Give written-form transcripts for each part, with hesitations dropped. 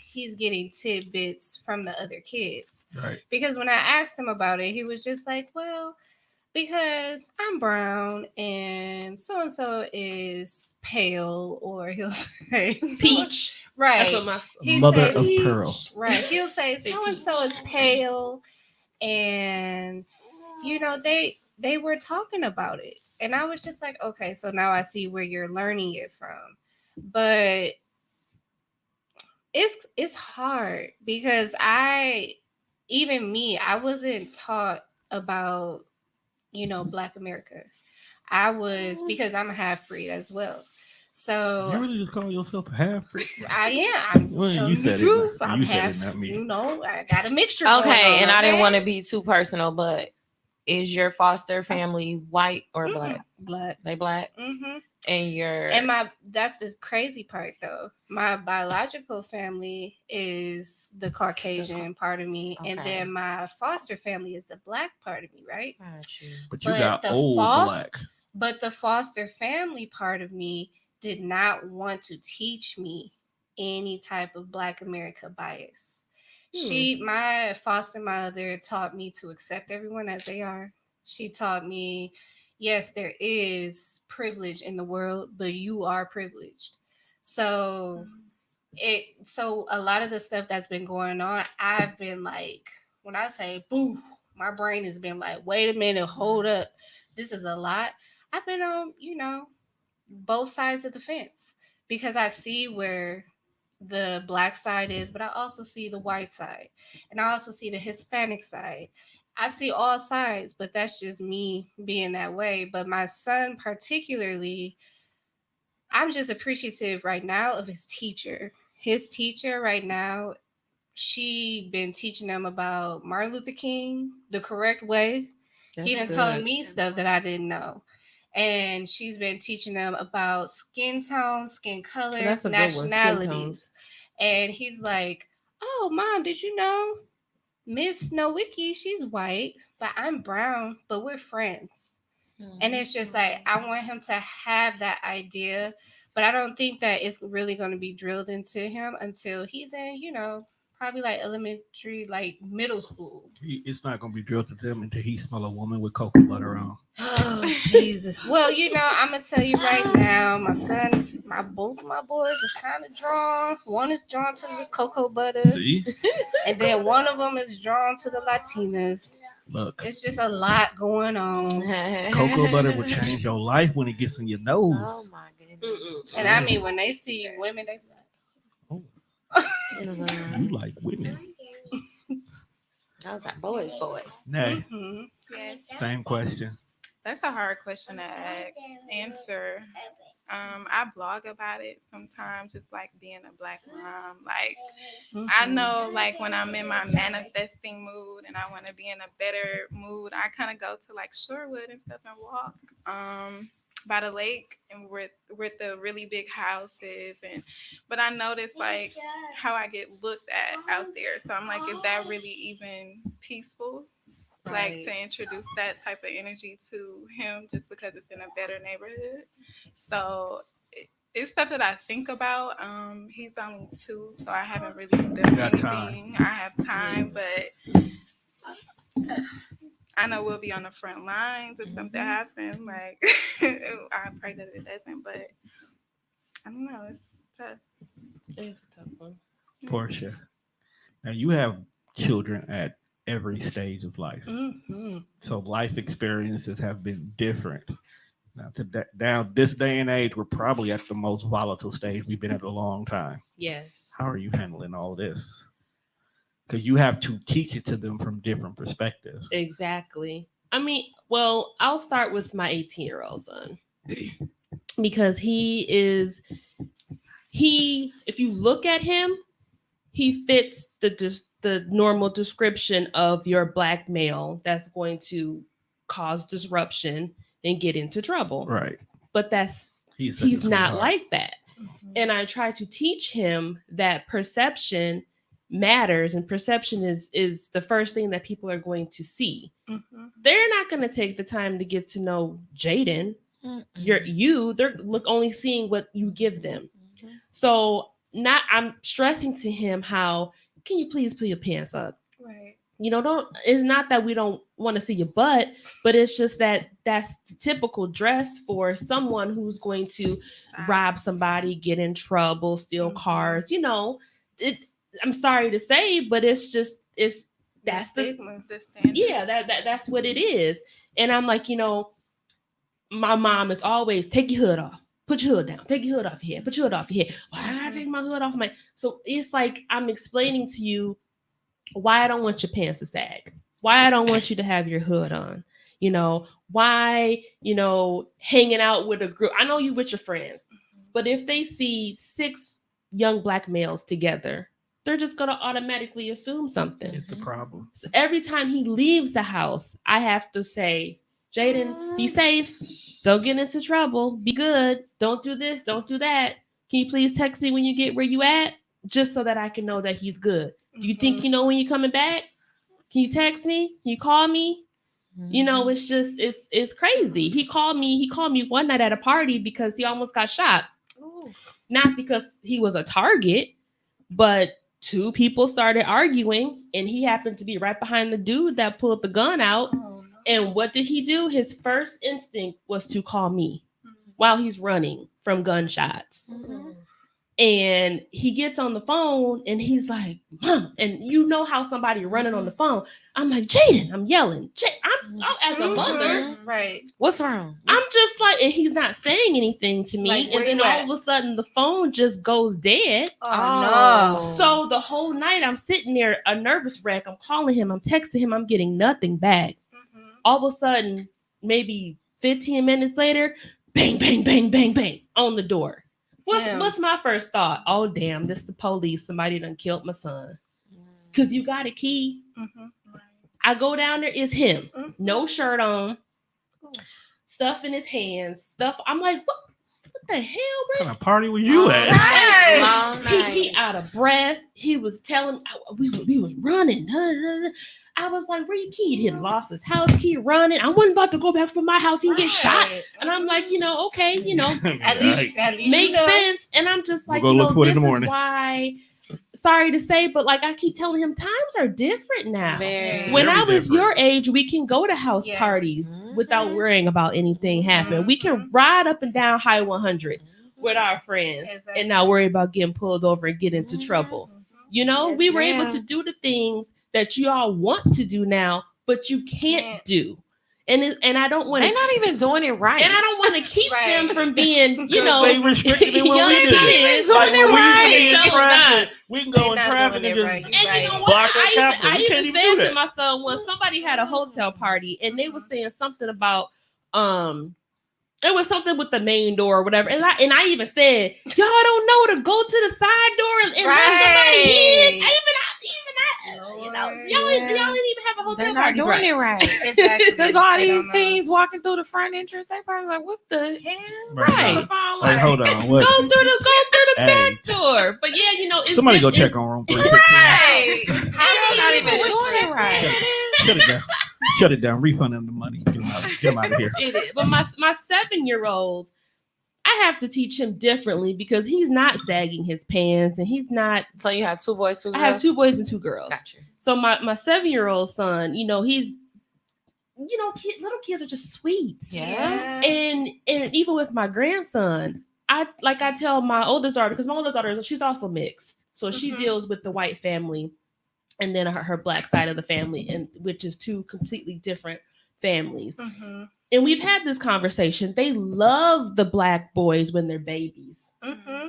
he's getting tidbits from the other kids. Right. Because when I asked him about it, he was just like, well, because I'm brown and so is pale, or he'll say Peach. That's what right. my He Mother say of pearl. right. He'll say Say so and so is pale, and they were talking about it, and I was just like, okay, so now I see where you're learning it from, but it's hard because I wasn't taught about Black America. I was, because I'm a half breed as well. So You really just call yourself a half breed? I am. I'm Well, telling you the said it. truth. You I'm said it, half. not me. I got a mixture. Going Okay, on, and I didn't okay? want to be too personal, but is your foster family white or black? Black. They black, Mm-hmm. and your And that's the crazy part though. My biological family is the Caucasian part of me, and Okay. then my foster family is the Black part of me, right? Got you. But you But got the old black. But the foster family part of me did not want to teach me any type of Black America bias. My foster mother taught me to accept everyone as they are. She taught me, yes, there is privilege in the world, but you are privileged. So so a lot of the stuff that's been going on, I've been like, when I say boo, my brain has been like, wait a minute, hold up. This is a lot. I've been on, both sides of the fence, because I see where the Black side is, but I also see the white side, and I also see the Hispanic side. I see all sides, but that's just me being that way. But my son, particularly, I'm just appreciative right now of his teacher. His teacher right now, she been teaching them about Martin Luther King the correct way. He done told me stuff that I didn't know. And she's been teaching them about skin tones, skin colors, That's a good one, skin tones. nationalities. And he's like, oh, Mom, did you know Miss Nowicki, she's white, but I'm brown, but we're friends. And it's just like, I want him to have that idea, but I don't think that it's really going to be drilled into him until he's in, probably like elementary, like middle school. It's not gonna be drilled to them until he smell a woman with cocoa butter on. Oh Jesus! Well, I'm gonna tell you right now, both of my boys are kind of drawn. One is drawn to the cocoa butter, See, and then one of them is drawn to the Latinas. look, It's just a lot going on. cocoa butter will change your life when it gets in your nose. Oh my goodness. And I mean, when they see women, they be like, You like women? Those are boys. Nay, Yes, same question. that's a hard question to answer. I blog about it sometimes, just like being a Black mom. Like, I know, like, when I'm in my manifesting mood and I want to be in a better mood, I kind of go to like Shorewood and stuff and walk by the lake and with the really big houses. But I notice like how I get looked at out there. So I'm like, is that really even peaceful? Like, to introduce that type of energy to him just because it's in a better neighborhood. So it's stuff that I think about. He's only 2, so I haven't really done anything. I have time, but I know we'll be on the front lines if something happens. Like, I pray that it doesn't, but I don't know. It's tough. It's a tough one. Portia, now you have children at every stage of life, so life experiences have been different. Now, this day and age, we're probably at the most volatile stage we've been at a long time. Yes. How are you handling all this? Because you have to teach it to them from different perspectives. Exactly. I mean, well, I'll start with my 18-year-old son because if you look at him, he fits the normal description of your Black male that's going to cause disruption and get into trouble. Right. But he's not like that. And I try to teach him that perception matters, and perception is the first thing that people are going to see. They're not going to take the time to get to know Jaden. They're only seeing what you give them. So I'm stressing to him how, can you please put your pants up? Right. It's not that we don't want to see your butt, but it's just that that's the typical dress for someone who's going to rob somebody, get in trouble, steal cars. I'm sorry to say, but it's that's the standard. Yeah, that's what it is. And I'm like, my mom is always, take your hood off. Put your hood down. Take your hood off your head. Put your hood off your head. Why did I take my hood off my? So it's like I'm explaining to you why I don't want your pants to sag. Why I don't want you to have your hood on. Why, hanging out with a group. I know you with your friends, but if they see 6 young Black males together, they're just going to automatically assume something. It's the problem. So every time he leaves the house, I have to say, Jaden, be safe. Don't get into trouble. Be good. Don't do this. Don't do that. Can you please text me when you get where you at? Just so that I can know that he's good. Do you think you know when you're coming back? Can you text me? Can you call me? It's just, it's crazy. He called me one night at a party because he almost got shot. Ooh. Not because he was a target, but 2 people started arguing and he happened to be right behind the dude that pulled the gun out. Oh, no. And what did he do? His first instinct was to call me while he's running from gunshots. And he gets on the phone and he's like, Mom, and you know how somebody running on the phone. I'm like, Jaden, I'm yelling. I'm as a mother. Right. What's wrong? I'm just like, and he's not saying anything to me. Like, and then all of a sudden the phone just goes dead. Oh, no. So the whole night I'm sitting there, a nervous wreck. I'm calling him, I'm texting him, I'm getting nothing back. All of a sudden, maybe 15 minutes later, bang, bang, bang, bang, bang on the door. What's my first thought? Oh, damn, this is the police. Somebody done killed my son. Because you got a key. I go down there, it's him. No shirt on. Stuff in his hands. I'm like, what the hell, bro? What kind of party was you at? Long night. He out of breath. He was telling, we was running. I was like, where you key? He had lost his house key running. I wasn't about to go back from my house and get shot. And I'm like, okay, at least makes sense. And I'm just like, we'll go look for it in this the is morning. why, sorry to say, but like I keep telling him, times are different now. Very. When Very I was different. your age, we can go to house parties without worrying about anything happening. We can ride up and down High 100 with our friends and not worry about getting pulled over and get into trouble. Yes, we were able to do the things that you all want to do now, but you can't do. And I don't want to. They're not even doing it right. And I don't want to keep them from being, they restricted it when young we did kids. it. Like when we right. be in So traffic, we can go in They're not traffic doing and it just right. And you know what? block that Capitol. I We can't even even do said that. to my son once, somebody had a hotel party and they were saying something about it was something with the main door or whatever. And I even said, y'all don't know to go to the side door and let somebody in. Y'all ain't even have a hotel They're not party. doing it right. Exactly. Because all They these don't know. teens walking through the front entrance, they probably like, what the hell? Right. On the phone, Hey, like, hold on. What? Go through the Hey, back door. But yeah, it's somebody go it's- check on room 315. hey, How not do even you doing it right. Shut it down. Shut it down. Refund them the money. Get them out of here. It is. But my 7-year-old, I have to teach him differently because he's not sagging his pants and he's not. So you have 2 boys, 2 girls? I have 2 boys and 2 girls. Gotcha. So my 7-year-old son, he's, little kids are just sweet. Yeah. And even with my grandson, I tell my oldest daughter, because my oldest daughter, she's also mixed. So she deals with the white family and then her black side of the family, and which is 2 completely different families. And we've had this conversation. They love the black boys when they're babies.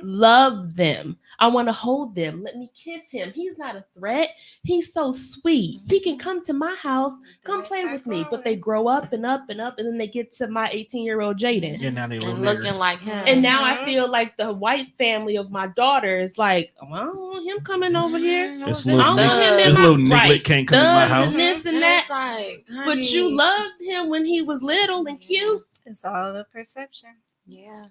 Love them. I want to hold them. Let me kiss him. He's not a threat. He's so sweet. He can come to my house, come play with me. But they grow up and up and up, and then they get to my 18-year-old Jaden. Yeah, now they little And looking niggers. like him. And now I feel like the white family of my daughter is like, well, I don't want him coming over here. This I little don't want him in this my little niglet right. can't come in my Thugs house. and this and And that. it's like, But honey, you loved him when he was little and cute. It's all the perception. Yeah.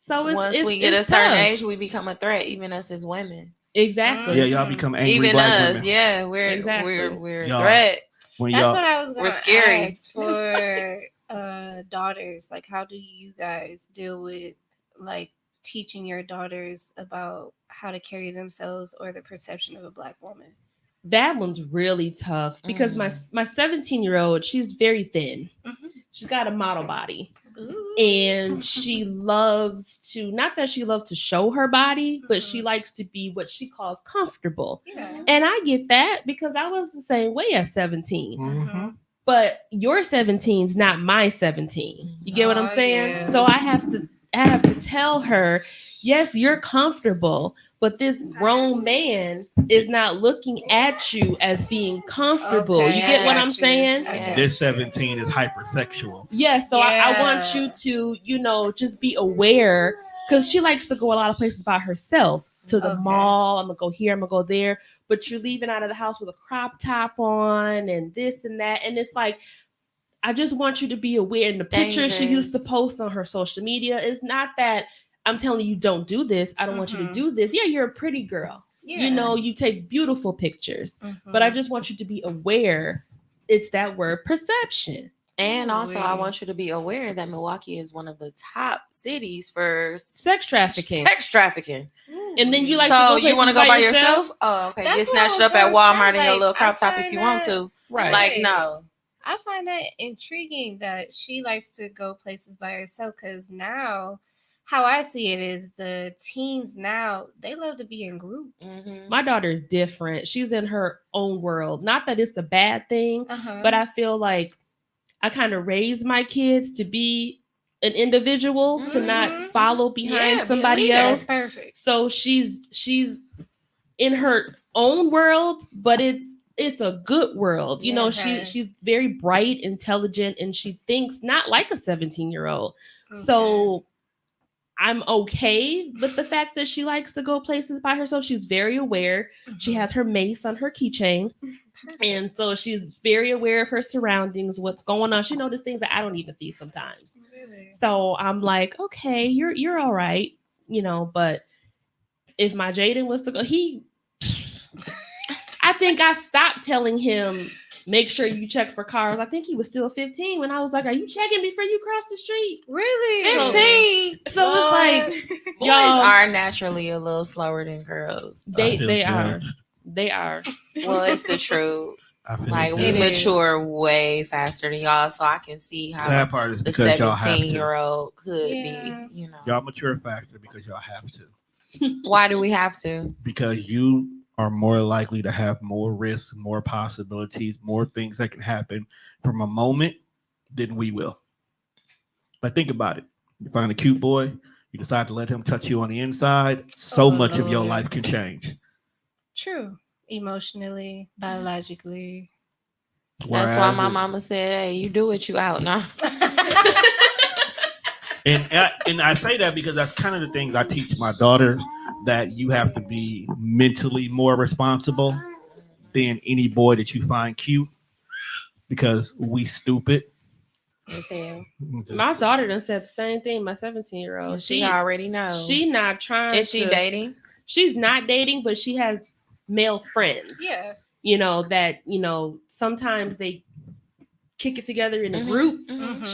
So Once we get a certain age, we become a threat, even us as women. Exactly. Yeah, y'all become angry Even black us, women. yeah, we're Exactly. we're a Y'all- threat. When That's y'all, what I was going We're to scary. ask for daughters. Like, how do you guys deal with like teaching your daughters about how to carry themselves or the perception of a Black woman? That one's really tough because my 17-year-old, she's very thin. Mm-hmm. She's got a model body. Ooh. And she loves to, not that she loves to show her body, but she likes to be what she calls comfortable. Yeah. And I get that because I was the same way at 17. Mm-hmm. But your 17 is not my 17. You get what I'm saying? Yeah. So I have to tell her, yes, you're comfortable, but this grown man is not looking at you as being comfortable. Okay, you get what I'm saying? Yeah. This 17 is hypersexual. Yeah, so I want you to, just be aware, because she likes to go a lot of places by herself, to the mall. I'm going to go here, I'm going to go there. But you're leaving out of the house with a crop top on and this and that. And it's like, I just want you to be aware. And the pictures she used to post on her social media is not that I'm telling you don't do this. I don't want you to do this. Yeah, you're a pretty girl. Yeah. You take beautiful pictures. But I just want you to be aware. It's that word perception. And also, I want you to be aware that Milwaukee is one of the top cities for sex trafficking. And then you you want to go by yourself? Oh, okay. Get snatched up at Walmart in your little crop top if you want to. Right. Like, no. I find that intriguing that she likes to go places by herself, because now, how I see it is the teens now, they love to be in groups. Mm-hmm. My daughter is different. She's in her own world. Not that it's a bad thing, but I feel like I kind of raised my kids to be an individual, to not follow behind somebody else. Perfect. So she's in her own world, but it's a good world. She's very bright, intelligent, and she thinks not like a 17-year-old. Okay. So I'm okay with the fact that she likes to go places by herself. She's very aware. She has her mace on her keychain. Perfect. And so she's very aware of her surroundings, what's going on. She notices things that I don't even see sometimes. Really? So I'm like, okay, you're all right, but if my Jaden was to go, I think I stopped telling him, make sure you check for cars. I think he was still 15 when I was like, are you checking before you cross the street? Really? 15. So it's like, boys are naturally a little slower than girls. They are. Well, it's the truth. Like, we mature way faster than y'all, so I can see how sad part is the 17-year-old could be, Y'all mature faster because y'all have to. Why do we have to? Because you are more likely to have more risks, more possibilities, more things that can happen from a moment than we will. But think about it. You find a cute boy, you decide to let him touch you on the inside, so much of your life can change. True. Emotionally, biologically. That's why my mama said, hey, you do it, you out now. And I say that because that's kind of the things I teach my daughters, that you have to be mentally more responsible than any boy that you find cute, because we stupid. My daughter done said the same thing. My 17-year-old. She already knows. She's not trying. Is she dating? She's not dating, but she has male friends. Yeah. That, sometimes they kick it together in a group. Mm-hmm.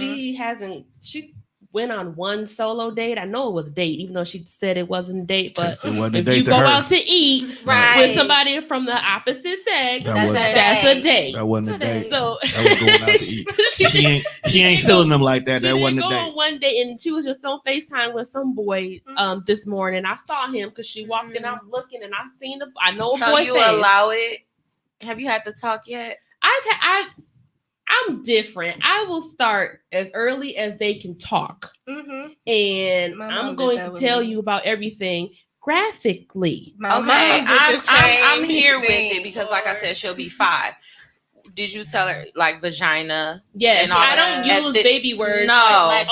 She went on one solo date. I know it was a date, even though she said it wasn't a date. But if you go out to eat with somebody from the opposite sex, that's a date. That wasn't a date. So that was going out to eat. She ain't feeling them like that. That wasn't a date. On one day, and she was just on FaceTime with some boy this morning. I saw him because she walked in. I'm looking, and I know a boy. So you allow it? Have you had to talk yet? I'm different. I will start as early as they can talk. Mm-hmm. And I'm going to tell you about everything graphically. Okay, I'm here with it because, like I said, she'll be 5. Did you tell her like vagina? Yes, and all I don't use baby words. No, I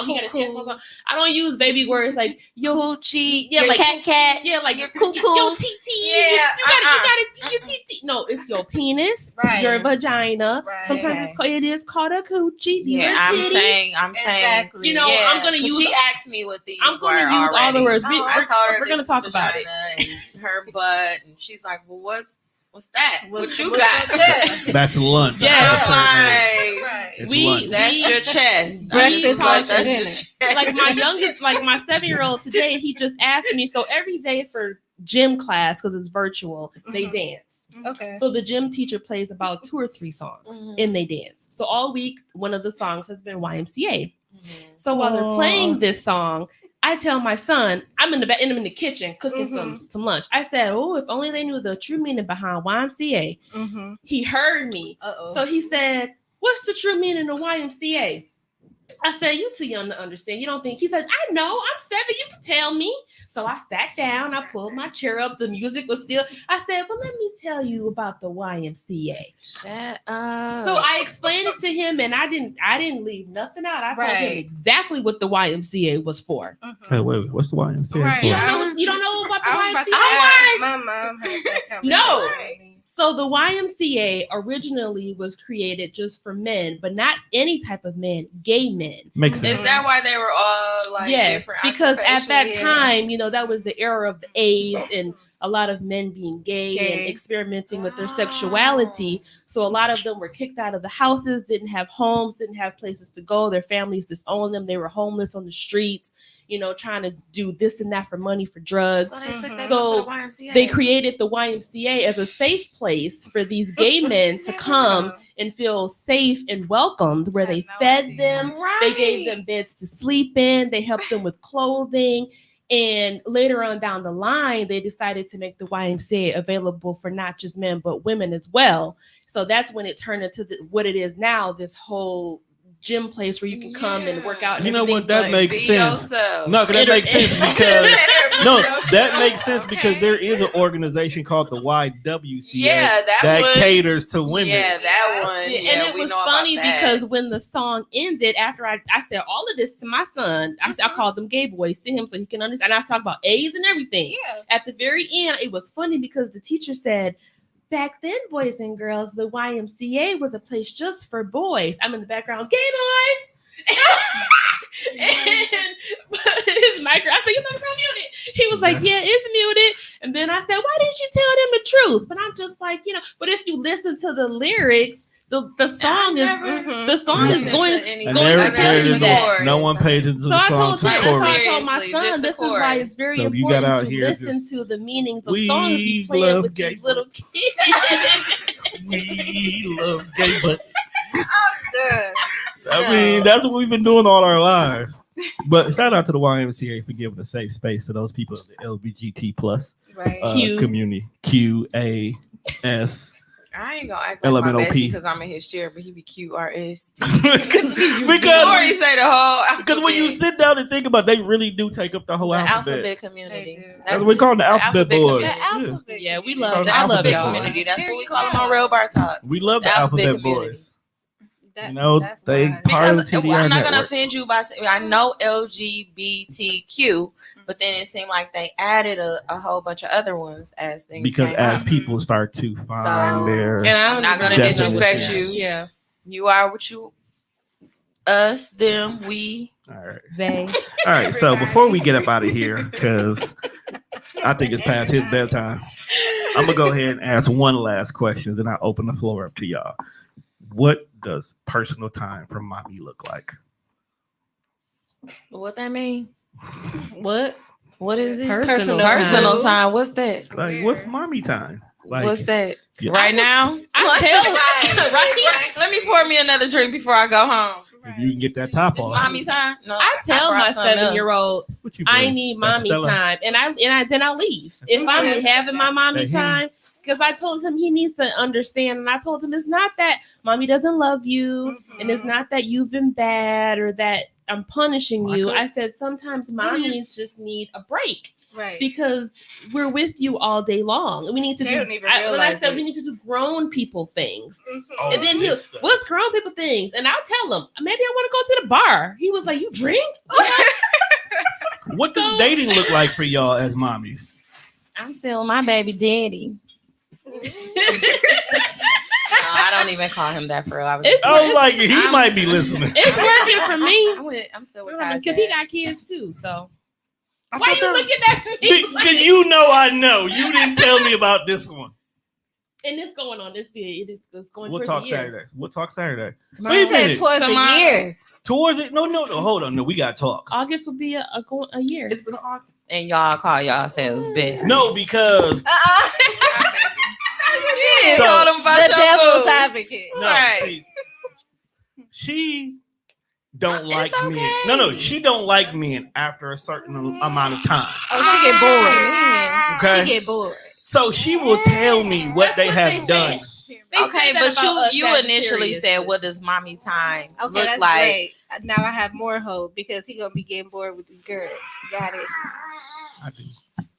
don't use baby words like your hoochie, your cat, like your cuckoo, your TT. Yeah, you got your TT. No, it's your penis, your vagina. Right. Sometimes it is called a coochie. These are titties. I'm saying. Exactly. I'm gonna use. She asked me what these I'm gonna use all the words. I told her we're gonna talk about it. And her butt, and she's like, "Well, what's What's that? What you what's got? that? That's lunch. Yes. Like, It's lunch. that's your chest. Breakfast, lunch, and That's your dinner. chest. Like my youngest, like my 7-year-old today, he just asked me. So every day for gym class, because it's virtual, they Mhm. dance. Okay. So the gym teacher plays about 2 or 3 songs and they dance. So all week, one of the songs has been YMCA. So while they're playing this song, I tell my son, I'm in the kitchen cooking some lunch. I said, "Oh, if only they knew the true meaning behind YMCA." Mm-hmm. He heard me. Uh-oh. So he said, "What's the true meaning of YMCA?" I said, "You too young to understand. You don't think." He said, "I know. I'm 7. You can tell me." So I sat down. I pulled my chair up. The music was still. I said, "Well, let me tell you about the YMCA." Shut up. So I explained it to him, and I didn't leave nothing out. I told him Right. exactly what the YMCA was for. Hey, wait, what's the YMCA? Right. You for? don't know about the I was about to YMCA? My mom had that conversation. No. with me. So the YMCA originally was created just for men, but not any type of men, gay men. Makes sense. Is that why they were all like Yes, different? because at that occupations? time, that was the era of the AIDS and a lot of men being gay and Gay. experimenting with their sexuality. So a lot of them were kicked out of the houses, didn't have homes, didn't have places to go. Their families disowned them. They were homeless on the streets, trying to do this and that for money, for drugs. So they took that So to the YMCA. They created the YMCA as a safe place for these gay men to come and feel safe and welcomed, where they fed them, they gave them beds to sleep in, they helped them with clothing. And later on down the line, they decided to make the YMCA available for not just men, but women as well. So that's when it turned into what it is now, this whole gym place where you can come and work out. And You know what? everything, That but makes sense. Yourself. No, 'cause that makes sense because no, that makes sense Okay. because there is an organization called the YWCA Yeah, that one. caters to women. Yeah, that one. Yeah, Yeah, and it we was know funny about that. because when the song ended, after I said all of this to my son, I called them gay boys to him so he can understand. And I was talking about AIDS and everything. Yeah. At the very end, it was funny because the teacher said, "Back then, boys and girls, the YMCA was a place just for boys." I'm in the background, "Gay boys." And his micro, I said, "Your microphone muted." He was like, "Yeah, it's muted." And then I said, "Why didn't you tell them the truth?" But I'm just like, but if you listen to the lyrics, the song is the song is Mhm. going And going there- to tell you that. no one paid attention to So the I song told to him, the so I chorus. told my Seriously, son, just the this is why it's chorus. very So if you got important out to here listen just, to the meanings of "We songs you play love with gay these little kids. We love gay, but Duh. I mean that's what we've been doing all our lives. But shout out to the YMCA for giving a safe space to those people of the LGBT plus Right. Q. community. QAS. I ain't gonna act like my LMNOP. bestie because I'm in his chair, but he be QRS. because Sorry, say the whole alphabet. because when you sit down and think about it, they really do take up the whole the alphabet. alphabet community. They do. That's what we call them, the alphabet boys. The Yeah. alphabet. Yeah, we community. love the I love alphabet y'all. community. That's There what we you call them go. on Real Bar Talk. We love the The alphabet alphabet community. boys. That- You know, that's they why. part of Because the TDI I'm not gonna network. offend you by saying I know LGBTQ, but then it seemed like they added a whole bunch of other ones as things Because came as out. people start to find So- their And I'm not gonna disrespect you. Yeah, You are what you, us, them, we. all right. they. All right, so before we get up out of here, because I think it's past his bedtime, I'm gonna go ahead and ask one last question, then I open the floor up to y'all. What does personal time for mommy look like? What that mean? What? What is it? Personal Personal time. time. What's that? Like, what's mommy time? Like, What's that? Yeah. Right now? I tell right. Let me pour me another drink before I go home. if you can get that top It's off. mommy time. No, I tell brought my something else. 7-year-old, What you I bring? need That mommy Stella? time, and then I'll leave if I'm Yes. having my mommy That he- time. Because I told him he needs to understand, and I told him it's not that mommy doesn't love you, and it's not that you've been bad or that I'm punishing you. Okay. I said sometimes mommies just need a break Right. because we're with you all day long. We need to They do. don't even When I realize said it. we need to do grown people things, Oh, and then he'll, this stuff. what's grown people things? And I'll tell him maybe I want to go to the bar. He was like, "You drink?" What does So- dating look like for y'all as mommies? I'm feeling my baby daddy. No, I don't even call him that for real. I was It's- Oh, like he I'm- might be listening. It's working for me I'm still with because he got kids too. So I why thought you that- looking at me? Because you know I know. You didn't tell me about this one. And it's going on this video. It's going We'll towards talk a year. Saturday. We'll talk Saturday. She Wait a said minute. towards Tomorrow. a year. Towards it? No. Hold on. No, we gotta talk. August will be a year. It's been August. And y'all call yourselves best. No, because You So- told them about The your devil's boo. advocate. no, Right. see, she don't It's like okay. men. No, she don't like men after a certain amount of time. Oh, she get bored. Okay. She get bored. So she will tell me what That's they what have they done. said. They Okay, say that but about us you initially Sagittarius. said, what does mommy time Okay, look that's like? great. Now I have more hope because he gonna be getting bored with these girls. Got it. I do.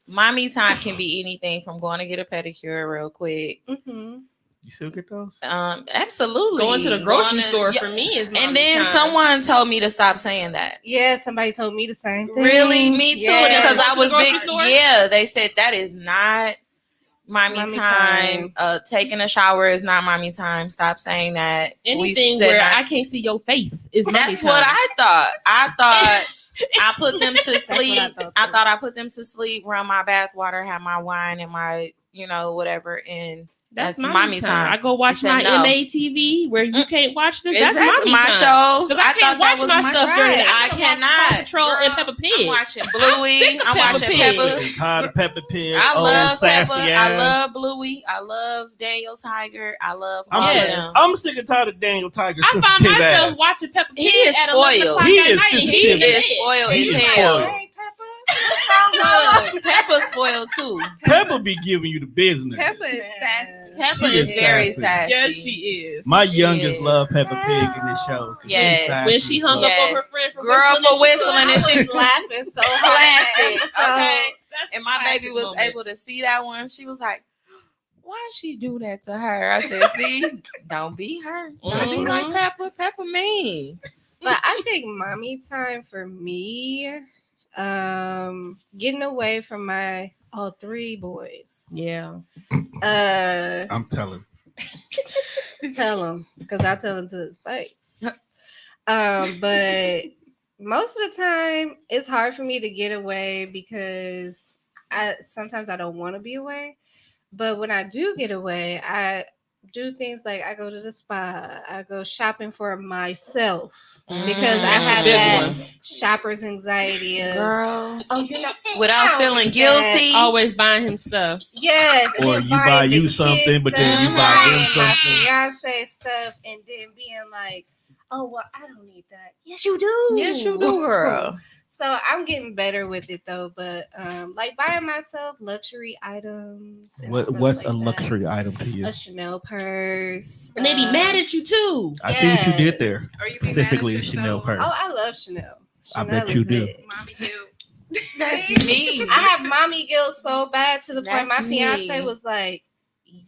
Mommy time can be anything from going to get a pedicure real quick. Mm-hmm. You still get those? Absolutely. Going to the grocery Going to- store yeah. for me is And mommy then time. someone told me to stop saying that. Yeah, somebody told me the same thing. Really, me too. Yes. Because I Go to was the grocery big. store? Yeah, they said that is not mommy Mommy time. Taking a shower is not mommy time. Stop saying that. anything said where not- I can't see your face is mommy That's time. what I thought. I thought I put them to what I sleep. thought, I too. thought I put them to sleep, run my bath water, have my wine and my, whatever. And That's that's mommy time. I go watch He said my no. MATV where you can't watch this. That's exactly mommy my time. shows. 'Cause I can't thought that watch was my my stuff time. during it. I I can watch Paw cannot. Patrol and Girl, Peppa Pig. I'm watching Bluey. sick of I'm Peppa watching Pig. Peppa. They call the Peppa Pig. I love sassy Peppa. I ass. love Bluey. I love Daniel Tiger. I love I'm, all Yes. of sick, them. I'm sick and tired of Daniel Tiger. I find sensitive myself ass. watching Peppa He Pig is at 11 spoiled. o'clock He at is night. and sensitive. he's He in the is bed. spoiled He as is hell. spoiled. Hey, Peppa. Good. Peppa's spoiled too. Peppa be giving you the business. Peppa is sassy. Peppa She is is very sassy. sassy. Yes, she is. My She youngest is. love Peppa Pig in the shows. 'cause she's Yes. sassy. When she hung up on her friend for Girl, whistling, for and she whistling couldn't- and I she was laughing so hard. classic. Okay. That's And a my classic baby was moment. able to see that one. She was like, why she do that to her? I said, see, don't be her. Don't be like Mhm. Peppa. Peppa mean. But I think mommy time for me, getting away from my all three boys. Yeah. I'm telling. Tell him because I tell him to his face. But most of the time, it's hard for me to get away because sometimes I don't want to be away. But when I do get away, I do things like I go to the spa, I go shopping for myself because I have Big that one. shopper's anxiety of, Girl. oh, you're not Without I don't feeling need guilty. Always buying him stuff. Yes, and Or then you buying buy the you kids something, but then you stuff, buy them buying something. My fiance stuff, and then being like, "Oh well, I don't need that." Yes, you do. Yes, you do, girl. So I'm getting better with it though, but like buying myself luxury items. And What's stuff a like that. luxury item to you? A Chanel purse. And they be mad at you too. I see what you did there. yes. Or you be Specifically mad a at Chanel yourself. purse. Oh, I love Chanel. I Chanel bet you is do. it. Mommy guilt. That's me. I have mommy guilt so bad to the point That's my fiance me. was like,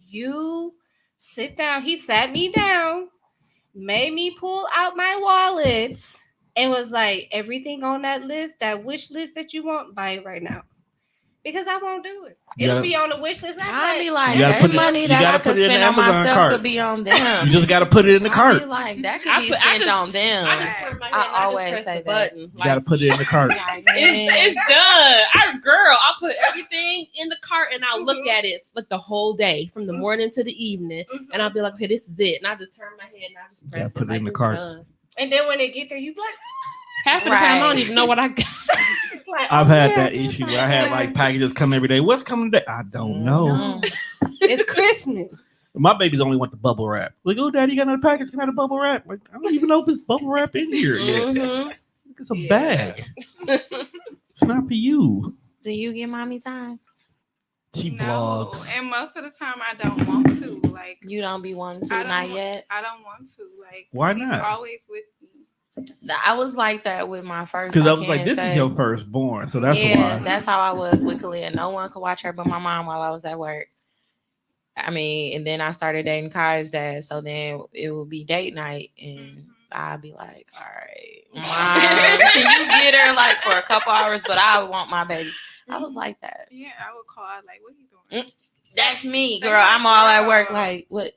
"You sit down." He sat me down, made me pull out my wallet, and was like, "Everything on that list, that wish list that you want, buy it right now." Because I won't do it. You It'll gotta- be on the wish list. I be You like, gotta that put it- money you that gotta I could put it in spend the on Amazon myself cart. could be on them. You just got to put it in the I cart. be like, that could I be put- I spent just- on them. I just turn my head I and I always just press say the that. button. You got to put it in the cart. Like, It's done. I'll put everything in the cart and I'll look Mhm. at it like the whole day from the morning to the evening. And I'll be like, okay, this is it. And I just turn my head and I just press put it like in the it's cart. done. And then when they get there, you be like, Half of the time I don't Right. even know what I got. like, I've oh, had yeah, that issue where I had like packages come every day. What's coming today? I don't know. Mhm. It's Christmas. My babies only want the bubble wrap. Like, oh, daddy, you got another package? Can I have a bubble wrap? Like, I don't even know if it's bubble wrap in here yet. Mhm. It's a Yeah. bag. It's not for you. Do you get mommy time? She No, vlogs. and most of the time I don't want to. Like, You don't be wanting to, I don't not want- yet. I don't want to. Like, Why he's not? always with me. I was like that with my first. Because I was like, can't this say. is your firstborn, so that's yeah, why. that's how I was with Kalia. No one could watch her but my mom while I was at work. I mean, and then I started dating Kai's dad, so then it would be date night, and I'd be like, all right, Mom, can you get her like for a couple hours? But I want my baby. I was like that. Yeah, I would call her like, "What you doing?" That's me, girl. I'm all at work. Like, what?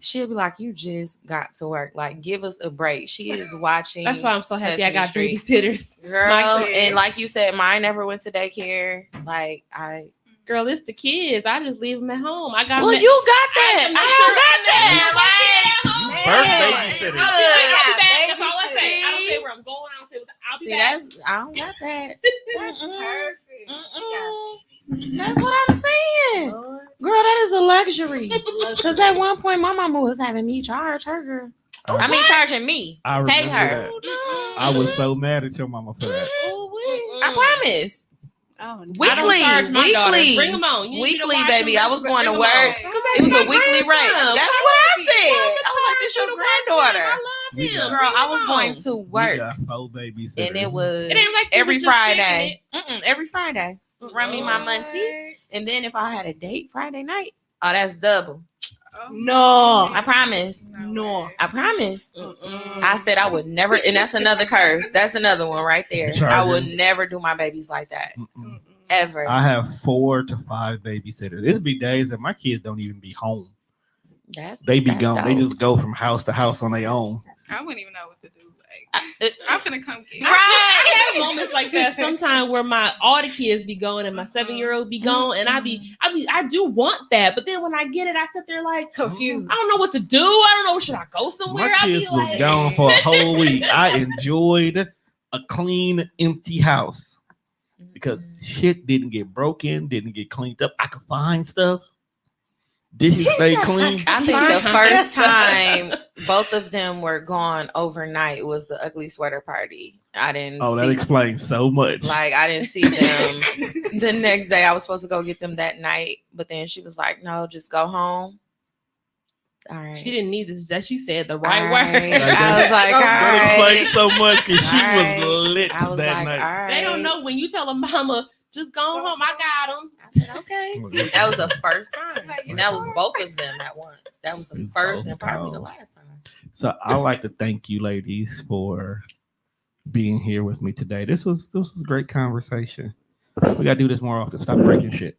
She'll be like, you just got to work. Like, give us a break. She is watching. That's why I'm so happy I Sesame got Street. babysitters. Girl, My kid. and like you said, mine never went to daycare. Like, I Girl, it's the kids. I just leave them at home. I got. Well, you got that. I don't got that. Birth babysitter. I'll be back. That's all I say. I don't say where I'm going. I don't say what I'll be back. I don't got that. That's perfect. That's what I'm saying. Girl, that is a luxury. Because at one point, my mama was having me charge her, girl. I mean, charging me. I remember Pay her. that. I was so mad at your mama for that. I promise. Oh, no. Weekly. Bring them on. Weekly, baby. I was going to work. It was a weekly rate. That's what I said. I was like, this your granddaughter. I love him. Girl, I was going to We work. got 4 babysitters. And it was It ain't like you every was just Friday. Every Friday. Run me my money. And then if I had a date Friday night, oh, that's double. No. I promise. No. I promise. I said I would never, and that's another curse. That's another one right there. I would never do my babies like that. Ever. I have 4 to 5 babysitters. It'll be days that my kids don't even be home. They be gone. dope. They just go from house to house on their own. I wouldn't even know what to do. Like, I'm finna come get you. I have moments like that sometimes where all the kids be going and my 7-year-old be gone, and I do want that, but then when I get it, I sit there like Confused. I don't know what to do. I don't know, should I go somewhere? My kids was gone for a whole week. I enjoyed a clean, empty house because shit didn't get broken, didn't get cleaned up. I could find stuff. Dishes stay clean. I think the first time both of them were gone overnight was the ugly sweater party. I didn't. Oh, that explains so much. Like I didn't see them the next day. I was supposed to go get them that night, but then she was like, "No, just go home." All right. She didn't need this. That she said the right All word. right. I was like, all that right. explains so much because she All right. was lit I was that like, night. all right. They don't know when you tell a mama just go home. I got them. I said, okay. That was the first time, and that was both of them at once. That was the first and probably the last time. So I like to thank you, ladies, for being here with me today. This was a great conversation. We gotta do this more often. Stop breaking shit.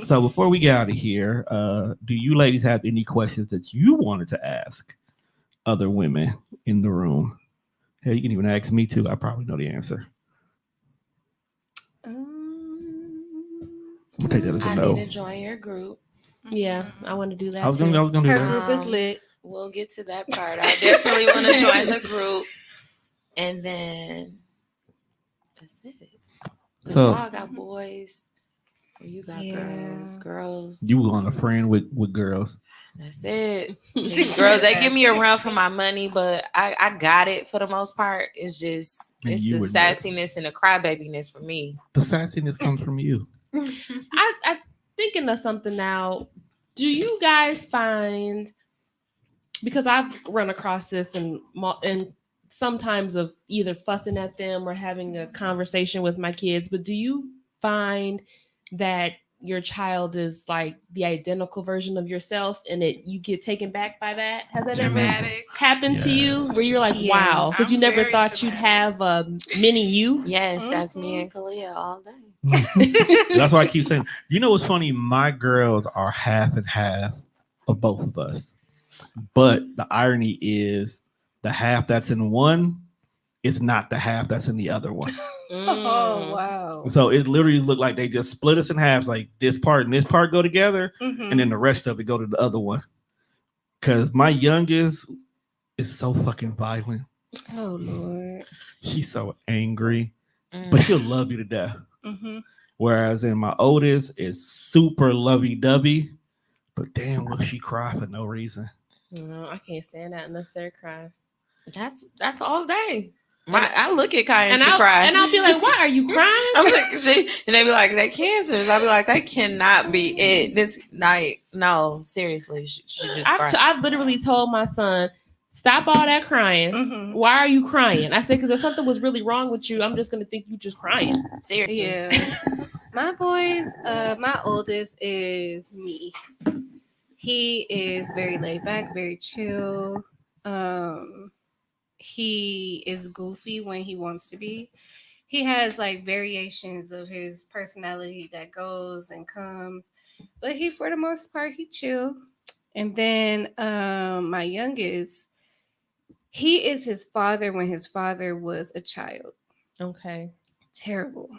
So before we get out of here, do you ladies have any questions that you wanted to ask other women in the room? Hell, you can even ask me too. I probably know the answer. I'll take that as a I no. need to join your group. Yeah, I want to do that. I was gonna do Her that. group is lit. We'll get to that part. I definitely want to join the group, and then that's it. So y'all got boys, or you got girls. you want a friend with girls? That's it. These girls, they give me a run for my money, but I got it for the most part. It's just And it's you the would sassiness and the crybabiness for me. The sassiness comes from you. I'm thinking of something now. Do you guys find, because I've run across this and sometimes of either fussing at them or having a conversation with my kids, but do you find that your child is like the identical version of yourself and you get taken back by that? Has that ever happened to you where you're like, wow, because you never thought you'd have a mini you? Yes, that's me and Kalia all day. That's why I keep saying, you know what's funny? My girls are half and half of both of us. But the irony is the half that's in one is not the half that's in the other one. Oh, wow. So it literally looked like they just split us in halves, like this part and this part go together, and then the rest of it go to the other one. Because my youngest is so fucking violent. Oh, Lord. She's so angry, but she'll love you to death. Whereas in my oldest is super lovey-dovey, but damn, will she cry for no reason? No, I can't stand that unless they're crying. That's all day. I look at Kai and she I'll cry. And I'll be like, why are you crying? I'm like, and they be like, that cancers. I'll be like, that cannot be it. This night, no, seriously, she just cried. I've literally told my son, stop all that crying. Why are you crying? I said, because if something was really wrong with you, I'm just going to think you just crying. Seriously. Yeah. My boys, my oldest is me. He is very laid back, very chill. He is goofy when he wants to be. He has like variations of his personality that goes and comes, but for the most part, he chill. And then my youngest, he is his father when his father was a child. Okay. Terrible.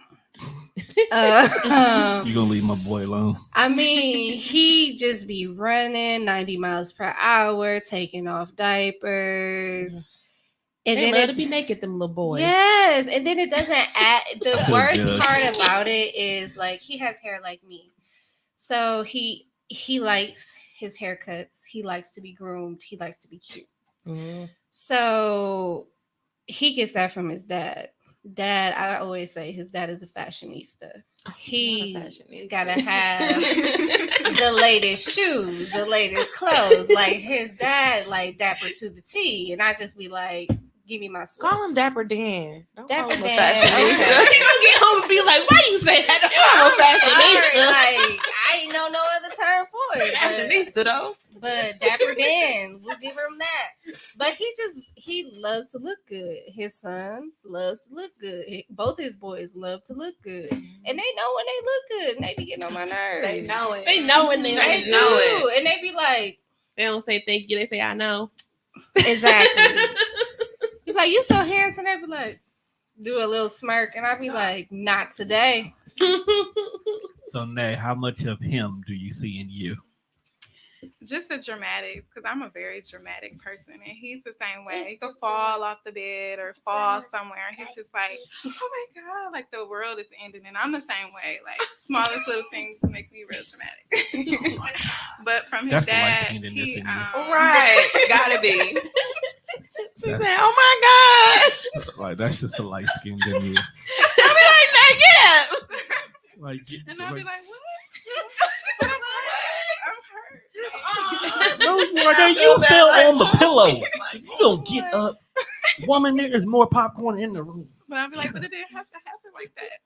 You gonna leave my boy alone? I mean, he just be running 90 miles per hour, taking off diapers. And they love to be naked, them little boys. Yes, and then it doesn't add. The worst good. part about it is like he has hair like me, so he likes his haircuts. He likes to be groomed. He likes to be cute. Mm-hmm. So he gets that from his dad. Dad, I always say his dad is a fashionista. He gotta have the latest shoes, the latest clothes. Like his dad, like dapper to the T, and I just be like, give me my sweats. Call him Dapper Dan. Don't Dapper call him Dan. a fashionista. Okay. You gonna get home and be like, why you say that? I'm a fashionista. Like I ain't know no other term for it. Fashionista though. But Dapper Dan, we'll give him that. But he loves to look good. His son loves to look good. Both his boys love to look good. And they know when they look good. And they be getting on my nerves. They know it. They know when They they do. know it. And they be like, They don't say thank you. They say I know. exactly. He's like, you so handsome. They be like, do a little smirk. And I be like, not today. So, Nay, how much of him do you see in you? Just the dramatics, because I'm a very dramatic person, and he's the same way. He could fall off the bed or fall somewhere, and he's just like, "Oh my god!" Like the world is ending, and I'm the same way. Like smallest little things make me real dramatic. But from his That's the dad, light-skinnedness he in you. Right. Gotta be. She said, That's- "Oh my god." Like that's just a light skin in you. I'll be like, "Nay, get up." Like, and I'll be like, "What?" She said, I'm hurt. no, you fell on the pillow. You don't get up, woman. There is more popcorn in the room. But I'll be like, "But it didn't have to happen like that."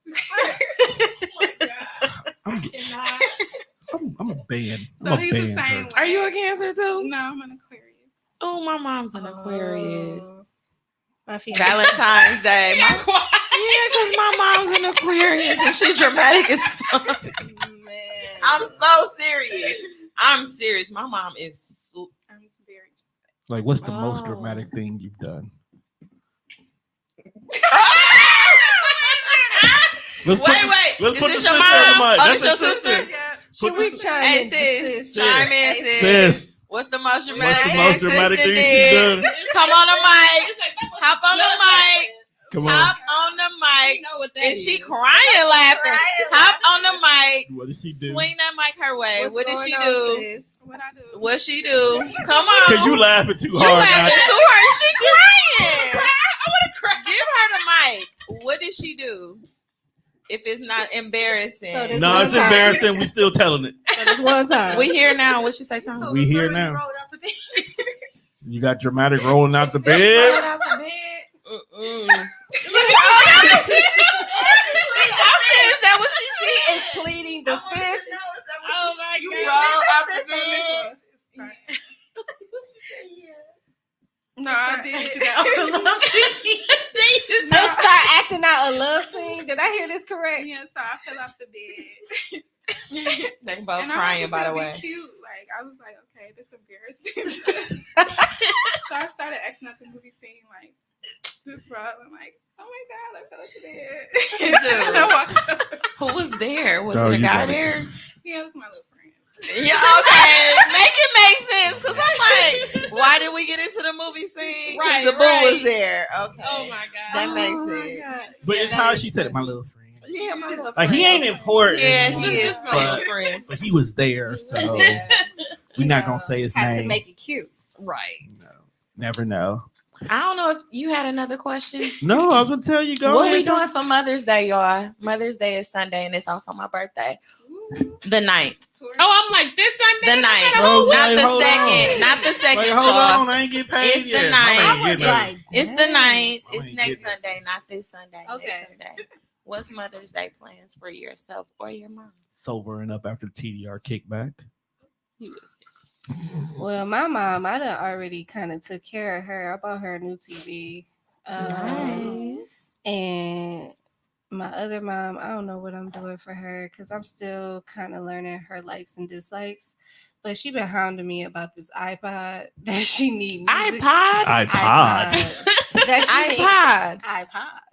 I'm a band. So I'm a he's the band. same person. Are you a Cancer too? No, I'm an Aquarius. Oh, my mom's an Aquarius. My fiance. Valentine's Day. Yeah, because my mom's an Aquarius and she's dramatic as fuck. Man. I'm so serious. I'm serious. My mom is super. I'm very. Like, what's the most Oh. dramatic thing you've done? Let's Wait. let's Is put this the your sister on the mom? mic. Oh, That's this your the sister? Yeah. Should we chime Hey, in? sis. Sis. Chime in, sis. Sis, What's the most what's dramatic the most dramatic sister thing did? she's done? Come on the mic. Hop on the mic. Come on. Hop on the mic. know what that And is. she crying laughing. Hop on the mic. What did she do? Swing that mic her way. What's What did going she on, do? sis? What I do? What she do? Come on. Cause you laughing too You hard. laughing now. to her. She crying. I want to cry. Give her the mic. What did she do? If it's not embarrassing. So this- No, it's one time. embarrassing. We still telling it. So this one time. We here now. What she say, Tom? We here now. Rolled out the bed. You got dramatic rolling out the Rolled bed. out the bed. Is that what she said? Is pleading the fifth. Oh my You god. roll out the bed. No, I did. No, start acting out a love scene. Did I hear this correct? Yeah, so I fell off the bed. They both And I crying, was by the trying to way. be cute. Like I was like, okay, this is embarrassing. So I started acting out the movie scene, like just rolling, like, oh my god, I fell off the bed. Dude. I walked up. Who was there? Was Oh, it a you guy got it. there? Yeah, it was my little friend. Yeah, okay. Make it make sense. Because I'm like, why did we get into the movie scene? 'Cause Right, the boo right. was there. Okay. Oh my god. That makes Oh my sense. God. But it's how she said it, my little friend. Yeah, my little Like he ain't important. Yeah, he This is. is my little friend. But he was there, so we're not gonna say his Had to name. make it cute. Right. No, never know. I don't know if you had another question. No, I was gonna tell you. Go What ahead. we doing for Mother's Day, y'all? Mother's Day is Sunday, and it's also my birthday. The 9th. Oh, I'm like this time. The 9th. Oh, Not wait, the hold second. on. Not the second, Wait, hold y'all. on, I ain't get paid It's the yet. 9th. Mama ain't I was getting like, It's the 9th. I It's ain't next getting it. Sunday, not this Sunday. Okay. Next Sunday. What's Mother's Day plans for yourself or your mom? sobering up after the TDR kickback. Well, my mom, I done already kind of took care of her. I bought her a new TV. Nice. And my other mom, I don't know what I'm doing for her because I'm still kind of learning her likes and dislikes. But she been hounding me about this iPod that she need music. iPod? iPod. iPod.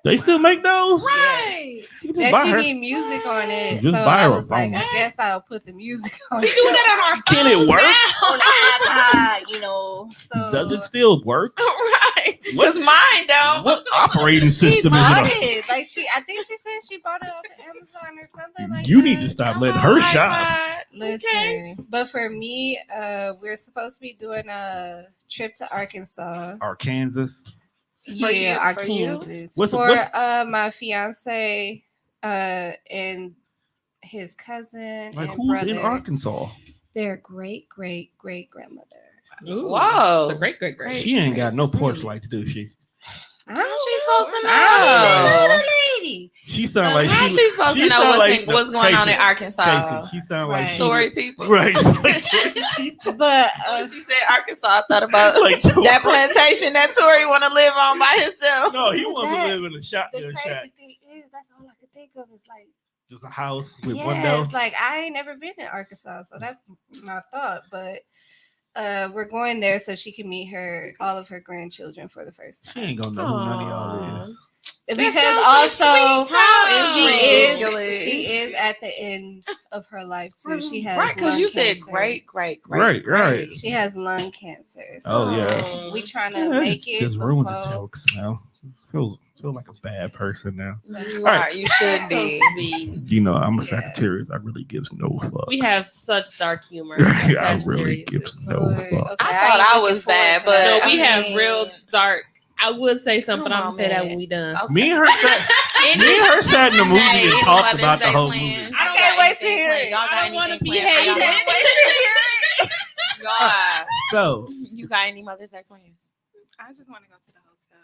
They still make those? Right. That she need music on it. Just so buy I her was like, phone. I guess I'll put the music on We it. do that on our Can it work? On the iPod, you know. So Does it still work? Right. What- Because mine don't. What operating she system is bought it it. Like I think she said she bought it off of Amazon or something on? like You that. need to stop Come letting on, her shop. iPod. Listen, Okay. but for me, we're supposed to be doing a trip to Arkansas. Arkansas. For you? Arkansas. What's- For my fiance and his cousin Like and who's brother. in Arkansas? Their great grandmother. Ooh, Whoa. the great. She ain't got no porch lights, do she? I How's she supposed to I don't know? know the lady. She sound like How she supposed to know sound what's going on in Casey, Arkansas? Casey, she sound like Right. Tory people. Right. But When she said Arkansas, I thought about Like that plantation that Tory want to live on by himself. No, he wants That- to live in a the shotgun shack. crazy thing is, that's all I could think of is like, Just a house with windows. yes, like I ain't never been in Arkansas, so that's my thought. But we're going there so she can meet all of her grandchildren for the first She time. ain't gonna know who none of y'all Aw. is. Because sounds like also sweet time. she is at the end of her life too. She has Right, because lung you said cancer. great. Right. She has lung cancer. Oh, yeah. we trying to Yeah, make it just ruined the before. jokes now. Feel like a bad person now. You Right. are. You should So be. sweet. You know, I'm a Yeah. Sagittarius. I really gives no fucks. We have such dark humor. I as really Sagittariuses. gives no Lord, fuck. okay, I thought ain't I looking was forward bad, to but that. No, we I have mean- real dark. I would say something, but Come I'm on, gonna say that man. when we done. Okay. Me and her sat in the movie Hey, and any talked Mother's about the Day whole plans? movie. I don't can't got wait to anything hear planned. it. Y'all I got don't wanna anything be planned for y'all? hated. God. So You got any Mother's Day plans? I just want to go to the hotel.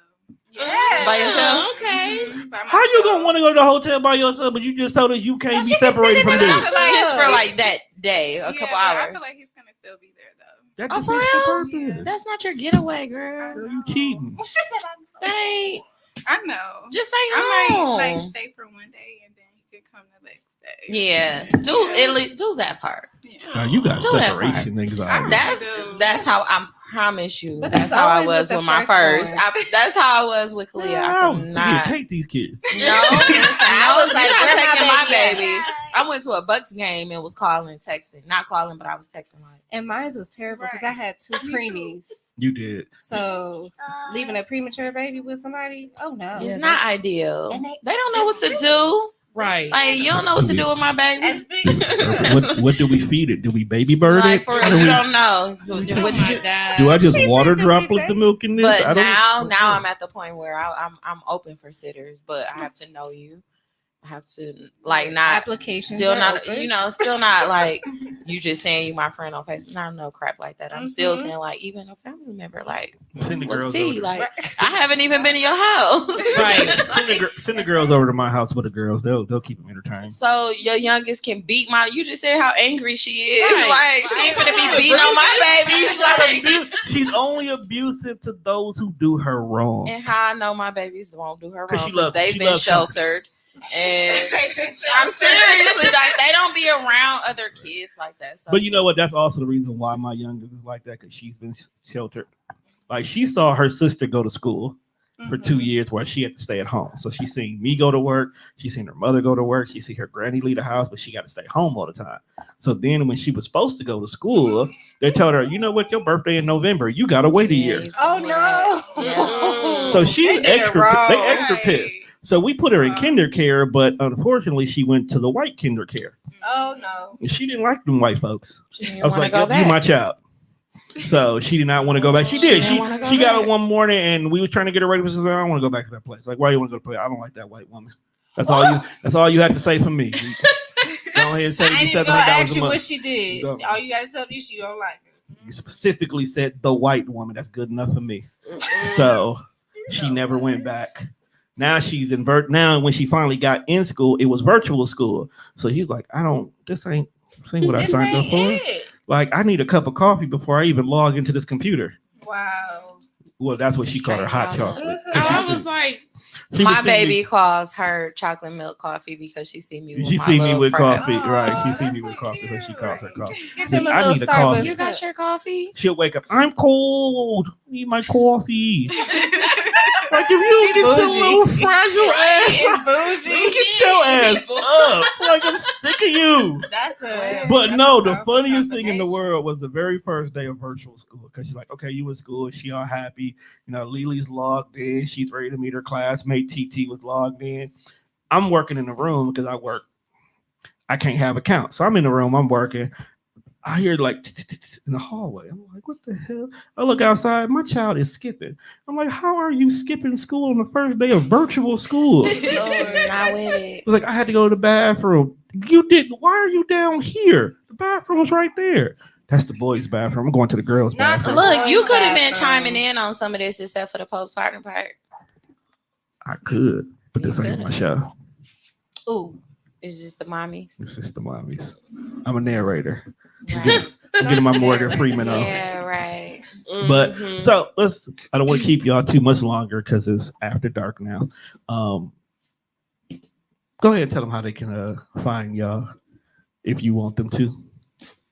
Yeah. By yourself? Okay. By how you gonna myself. want to go to the hotel by yourself? But you just told us you can't So be she can separated sit from in the this. hotel. Just for like that day, a Yeah, couple but I hours. feel like he's gonna still be there though. That Oh, defeats for the real? purpose. That's not your getaway, girl. Girl, you cheating. She said, They I know. just stay I home. might like stay for one day and then he could come the next day. Yeah, do that part. Yeah. Now you got Do that separation anxiety. That's how I promise you. But That's that's how I always was with with the my first first. one. That's how I was with Kalia. I could not. Take these kids. No, listen, I was like, you're where not taking my baby baby. at? I went to a Bucks game and was calling, texting. Not calling, but I was texting like. And mine was terrible because I had two preemies. You did. So leaving a premature baby with somebody, oh no. Yeah, It's not ideal. and They don't know what to do. Right. Like you don't know what to do with my As baby. big What do we feed it? Do we baby bird Like it? for How real, do, you we- don't know. Oh What my did you? God. do I just She water said, "Do we droplet the milk in this? But I don't. now I'm at the point where I'm open for sitters, but I have to know you. I have to like not applications. still are not open. still not like you just saying you my friend on Facebook. No crap like that. I'm still Mhm. saying like even a family member like Send the what's girls tea? over. Like Right. I haven't even been in your house. Right. Send the girls over to my house with the girls. They'll keep them entertained. So your youngest can beat my. You just said how angry she is. Right. Like she ain't gonna be beating on my babies. Like, She's only abusive to those who do her wrong. and how I know my babies won't do her 'Cause wrong she because loves- they've she been loves comfort. sheltered. And I'm seriously like they don't be around other kids like that. So But you know what? That's also the reason why my youngest is like that, because she's been sheltered. Like she saw her sister go to school for 2 years where she had to stay at home. So she's seen me go to work. She's seen her mother go to work. She see her granny leave the house, but she got to stay home all the time. So then when she was supposed to go to school, they told her, you know what, your birthday in November, you got to wait a year. Oh no. Yeah. So she's They did it extra, wrong. they extra pissed. So we put her in kinder care, but unfortunately she went to the white kinder care. Oh no. And she didn't like them white folks. She didn't I was wanna like, go you back. my child. So she did not want to go back. She did. didn't wanna go She got back. up one morning and we were trying to get her ready. She said, I don't want to go back to that place. Like, why you want to go to the place? I don't like that white woman. That's all you have to say for me. Go ahead and say I ain't even gonna $77 ask a you what month. she did. Go. All you gotta tell me she don't like it. You specifically said the white woman. That's good enough for me. So she never went back. Now she's in now when she finally got in school, it was virtual school. So he's like, this ain't what I This signed up ain't for. it. Like, I need a cup of coffee before I even log into this computer. Wow. Well, that's what she called her hot Straight chocolate. I was like, She my would see me- baby calls her chocolate milk coffee because she see me. With She my see me little with friend. coffee, right? She Aw, see me that's with so coffee, so she cute. calls her coffee. Get Then them a I little need a coffee. Starbucks You got cup. your coffee? She'll wake up. I'm cold. I need my coffee. Like if you get your little fragile ass, bougie. get your ass up. Like I'm sick of you. That's But no, the funniest thing in the world was the very first day of virtual school because she's like, okay, you in school. She all happy. You know, Lily's logged in. She's ready to meet her classmate. TT was logged in. I'm working in the room because I can't have account. So I'm in the room. I'm working. I hear like in the hallway. I'm like, what the hell? I look outside. My child is skipping. I'm like, how are you skipping school on the first day of virtual school? Not with it. Like, I had to go to the bathroom. You didn't. Why are you down here? The bathroom's right there. That's the boys' bathroom. I'm going to the girls' bathroom. Look, you could have been chiming in on some of this except for the postpartum part. I could, but this ain't my show. Ooh, it's just the mommies. It's just the mommies. I'm a narrator. Right. I'm getting my Morgan Freeman on. Yeah, right. But so I don't want to keep y'all too much longer because it's after dark now. Go ahead and tell them how they can find y'all if you want them to.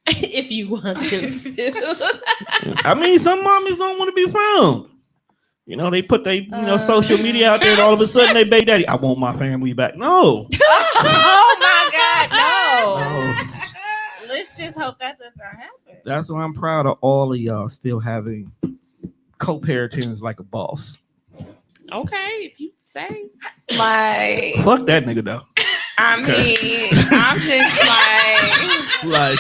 If you want them to. I mean, some mommies don't want to be found. You know, they put their social media out there, and all of a sudden they baby daddy. I want my family back. No. Oh my God, no. Let's just hope that does not happen. That's why I'm proud of all of y'all still having co-parenting like a boss. Okay, if you say. Like, fuck that nigga though. I mean, I'm just like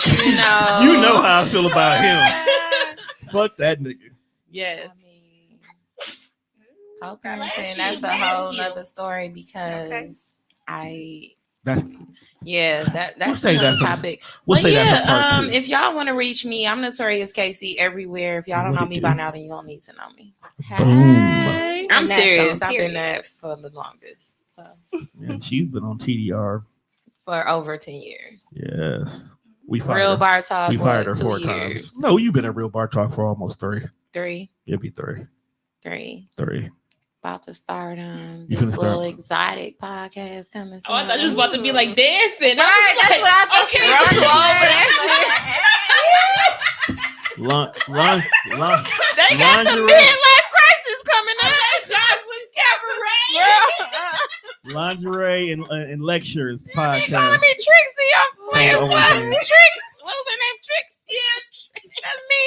you know how I feel about him. Fuck that nigga. Yes. I mean, co-parenting, that's a whole nother story because that's another topic. We'll say yeah, that for part 2. If y'all want to reach me, I'm Notorious Casey everywhere. If y'all don't know me by now, then you don't need to know me. Hey. I'm serious. I've been that for the longest. So yeah, she's been on TDR for over 10 years. Yes. We fired Real her. Bar Talk. We fired her 2 4 years. times. No, you've been at Real Bar Talk for almost 3. 3. It'll be 3. 3. About to start You this finna little start. exotic podcast coming soon. Oh, I thought you was about to be like dancing. Right, that's what I thought. Okay, I'm too old for that shit. They They got the midlife crisis coming up. Jocelyn Cabaret. Lingerie and lectures You calling podcast. me Trixie? I'm playing Oh, what? okay. Trix. What was her name? Trix? Yeah, that's me.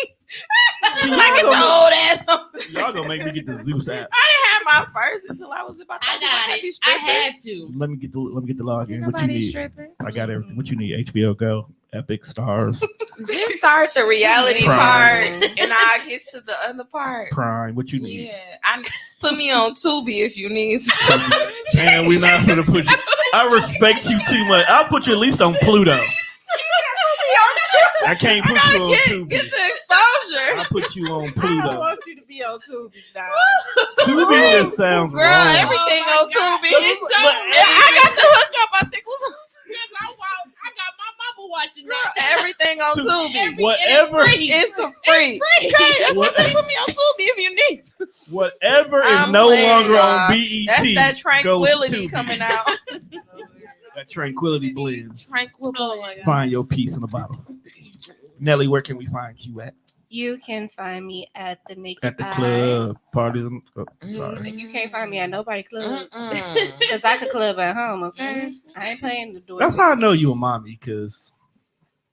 Y'all Like get your gonna- old ass on. Y'all gonna make me get the Zeus app. I didn't have my first until I was about. I got it. I had to. Let me get the login. What you Nobody need? stripping. I got everything. What you need? HBO Go, Epic Stars, Just start the reality Prime. part, and I'll get to the other part. Prime. What you need? Yeah, put me on Tubi if you need to. Man, we're not gonna put you. I respect you too much. I'll put you at least on Pluto. I can't put you on Tubi. Get the exposure. I'll put you on I Pluto. want you to be on Tubi now. Tubi just sounds Girl, wrong. everything Oh on my Tubi. God. It showed But me. I got the hookup. I think was on I got my mama watching Girl, that. everything on Tubi. Whatever, It's for free. It's Okay, free. that's what they put me on Tubi if you need to. whatever is I'm no playing, longer dog. on BET. That's that tranquility goes to coming out. That tranquility blends. Tranquility. Oh my God. Find your piece in the bottle. Nelly, where can we find you at? You can find me at the Naked At the Eye. club parties. Sorry. And you can't find me at nobody club Mm-mm. because I could club at home. Okay, I ain't playing the door. That's how I know you a mommy, because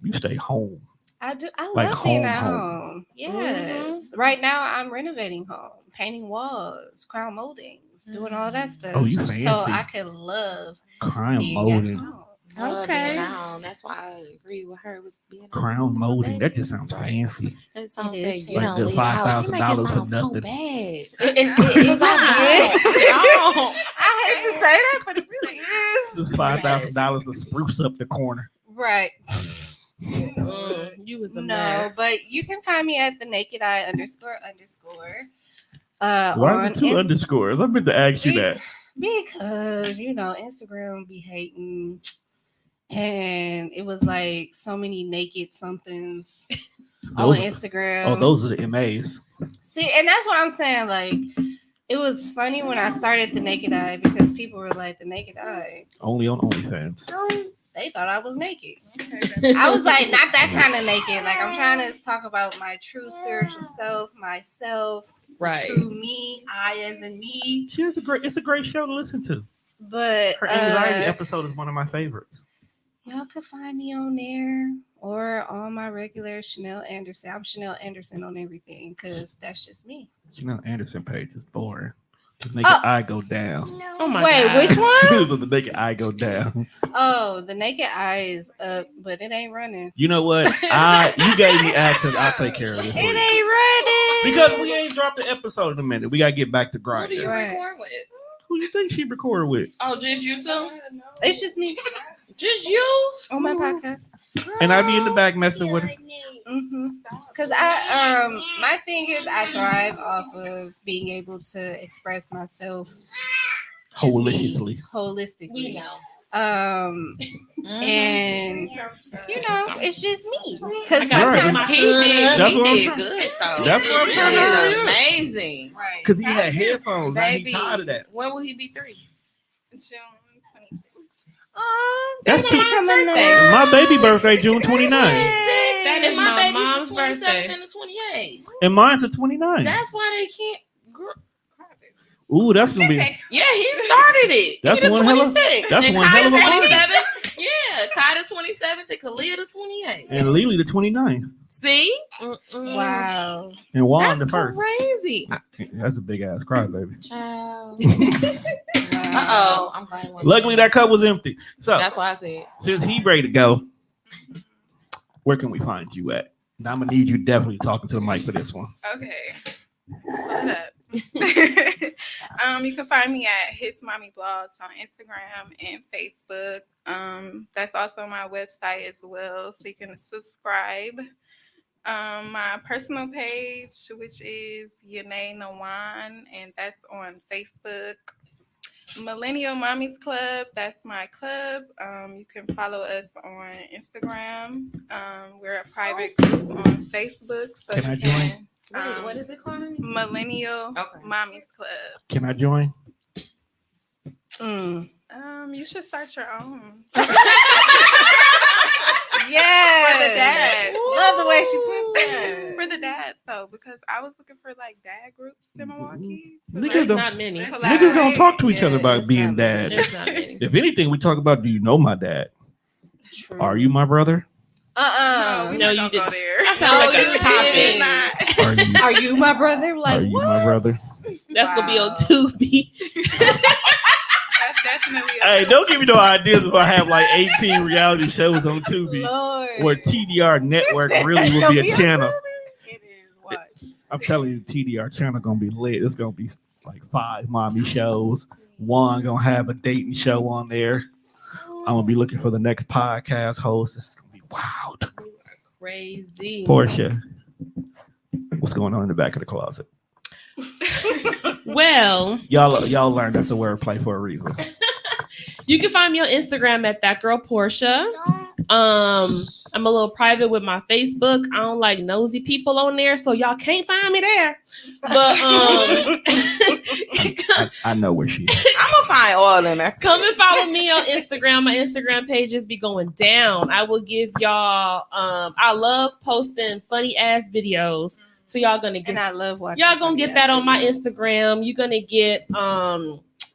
you stay home. I do. I Like love being home, at home. home. Yes. Right now, I'm renovating home, painting walls, crown moldings, doing all that stuff. Oh, you So fancy. I could love Crown being at molding. home. I love Okay. being at home. That's why I agree with her with being Crown molding. That just sounds fancy. That song It said is you like don't the leave the house. You make it $5,000 for sound so nothing. bad. It's I I hate to say that, but it really is. This $5,000 to spruce up the corner. Right. You was a No, mess. but you can find me at the Naked Eye __. Why On is it 2 underscores? I meant to ask you that. Because Instagram be hating, and it was like so many naked somethings on Those, Instagram. oh, those are the MAs. See, and that's what I'm saying. Like, it was funny when I started the Naked Eye because people were like, the Naked Eye. Only on OnlyFans. They thought I was naked. I was like, not that kind of naked. Like, I'm trying to talk about my true spiritual self, myself, Right. True me, I as in me. It's a great show to listen to. But Her anxiety episode is one of my favorites. Y'all can find me on there or on my regular Chanel Anderson. I'm Chanel Anderson on everything because that's just me. Chanel Anderson page is boring. The naked eye go down. Oh my Wait, God. which one? The naked eye go down. Oh, the naked eye is up, but it ain't running. You know what? You gave me access. I'll take care of it. It ain't running. Because we ain't dropped the episode in a minute. We gotta get back to Who do grinding. you Right. record with? Who you think she recorded with? Oh, just you two? It's just me Just you? on my podcast. And I be in the back messing with her. Cause I my thing is I thrive off of being able to express myself just me, holistically. And you know, it's just me. Cause I gotta take my He did. That's He what I'm did trying- good though. That's what I'm He trying to did do. amazing. right. Because he had headphones. Now he Baby, tired of that. when will he be 3? June 26th. That's my too. mom's birthday. My baby birthday, June 29th. That is And my my baby's mom's the 27th birthday. and the 28th. And mine's the 29th. That's why they can't. Ooh, that's gonna be. Yeah, he started it. That's he the one hell of- 26th. that's and one Kai hell the of a party. 27th. Yeah, Kai the 27th and Kalia the 28th. And Lily the 29th. See? Wow. And Juan That's the first. crazy. That's a big ass cry, baby. Child. Wow. Uh-oh. I'm glad. Luckily, that cup was empty. So, That's why I said. since he ready to go, where can we find you at? Now, I'm gonna need you definitely talking to the mic for this one. Okay. Hold up. You can find me at His Mommy Blogs on Instagram and Facebook. That's also my website as well, so you can subscribe. My personal page, which is Yanae Nawan, and that's on Facebook. Millennial Mommies Club, that's my club. You can follow us on Instagram. We're a private group on Facebook. So Can I you join? can, What is it called? Millennial Okay. Mommies Club. Can I join? You should start your own. Yeah. For the dads. Love the way she put that. For the dads, though, because I was looking for like dad groups in Milwaukee. to, Niggas There's don't- not many. Niggas Niggas don't talk to each other Yeah, about it's being not- dads. There's not many. If anything, we talk about, do you know my dad? True. Are you my brother? No, we No, don't you go didn't. there. That sounds like a you topic. did not. Are you? Are you my brother? Like, Are you my brother? That's gonna be on Wow. Tubi. That's definitely. Hey, don't give me no ideas if I have like 18 reality shows on Tubi Lord. or TDR Network really will be a channel. It is. Watch. I'm telling you, TDR channel gonna be lit. It's gonna be like 5 mommy shows. One gonna have a dating show on there. I'm gonna be looking for the next podcast host. This is gonna be wild. Crazy. Portia, what's going on in the back of the closet? Well, Y'all learned that's a wordplay for a reason. you can find me on Instagram at that girl Portia. I'm a little private with my Facebook. I don't like nosy people on there, so y'all can't find me there. But I know where she is. I'm gonna find all of them. After come and follow me on Instagram. My Instagram pages be going down. I will give y'all. I love posting funny ass videos. So y'all gonna And get I love watching. y'all gonna get that on my videos. Instagram. You're gonna get